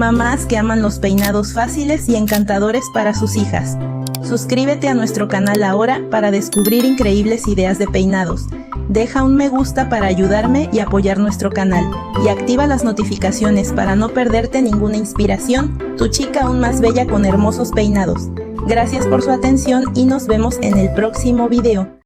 mamás que aman los peinados fáciles y encantadores para sus hijas. Suscríbete a nuestro canal ahora para descubrir increíbles ideas de peinados. Deja un me gusta para ayudarme y apoyar nuestro canal. Y activa las notificaciones para no perderte ninguna inspiración. Tu chica aún más bella con hermosos peinados. Gracias por su atención y nos vemos en el próximo video.